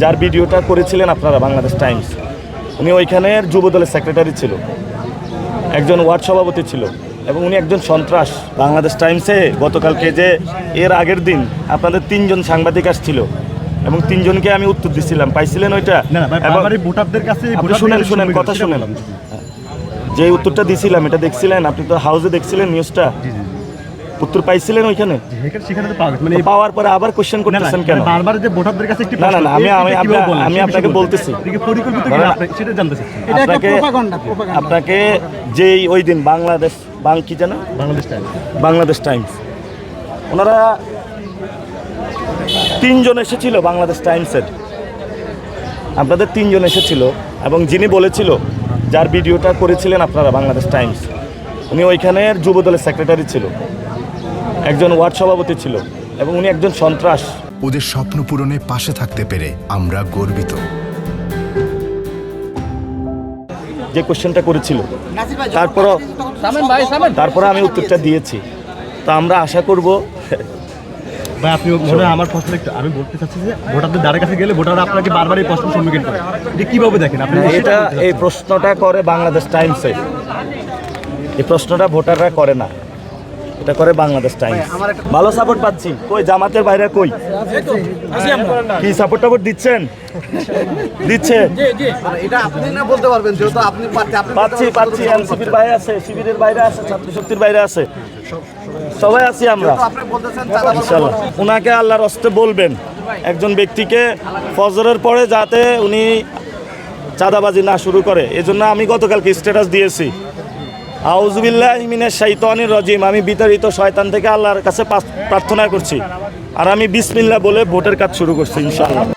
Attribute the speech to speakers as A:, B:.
A: যার ভিডিওটা করেছিলেন আপনারা বাংলাদেশ টাইমস, উনি ওইখানের যুবদলের সেক্রেটারি ছিল, একজন ওয়ার্ড সভাপতি ছিল এবং উনি একজন সন্ত্রাস। বাংলাদেশ টাইমসে গতকালকে যে এর আগের দিন আপনাদের 3 জন সাংবাদিক আসছিল এবং 3 জনকে আমি উত্তর দিচ্ছিলাম, পাইছিলেন ওইটা? শুনেন কথা শুনেন, যে উত্তরটা দিছিলাম এটা দেখছিলেন? আপনি তো হাউসে দেখছিলেন নিউজটা, উত্তর পাইছিলেন ওইখানে? পাওয়ার পরে আবার কোশ্চেন করতেছেন কেন? না না না, আমি আপনাকে বলতেছি, আপনাকে যেই ওই দিন কি জানো বাংলাদেশ টাইমস, ওনারা 3 জন এসেছিল বাংলাদেশ টাইমসের, আপনাদের 3 জন এসেছিল এবং যিনি বলেছিল, যার ভিডিওটা করেছিলেন আপনারা বাংলাদেশ টাইমস, উনি ওইখানের যুবদলের সেক্রেটারি ছিল, একজন ওয়ার্ড সভাপতি ছিল এবং উনি একজন সন্ত্রাস।
B: ওদের স্বপ্ন পূরণে পাশে থাকতে পেরে আমরা গর্বিত।
A: যে কোশ্চেনটা করেছিল তারপর আমি উত্তরটা দিয়েছি। তো আমরা আশা করব
C: ভাই, আপনি আমার প্রশ্ন আমি বলতে চাচ্ছি যে ভোটারদের দ্বারের কাছে গেলে ভোটাররা আপনাকে বারবার এই প্রশ্নের সম্মুখীন করে, এটা কিভাবে দেখেন আপনি?
A: এই প্রশ্নটা করে বাংলাদেশ টাইমসে, এই প্রশ্নটা ভোটাররা করে না, এটা করে বাংলাদেশ টাইমস। ভালো সাপোর্ট পাচ্ছি। কই জামাতের বাইরে কই কি সাপোর্ট দিচ্ছেন? দিচ্ছে পাচ্ছি। এনসিপির বাইরে আছে, শিবিরের বাইরে আছে, ছাত্র শক্তির বাইরে আছে, সবাই আছি আমরা ইনশাআল্লাহ। উনাকে আল্লাহর হস্তে বলবেন একজন ব্যক্তিকে ফজরের পরে যাতে উনি চাঁদাবাজি না শুরু করে, এজন্য আমি গতকালকে স্ট্যাটাস দিয়েছি, আউযুবিল্লাহি মিনাশ শাইতানির রাজিম, আমি বিতাড়িত শয়তান থেকে আল্লাহর কাছে প্রার্থনা করছি, আর আমি বিসমিল্লাহ বলে ভোটের কাজ শুরু করছি ইনশাআল্লাহ।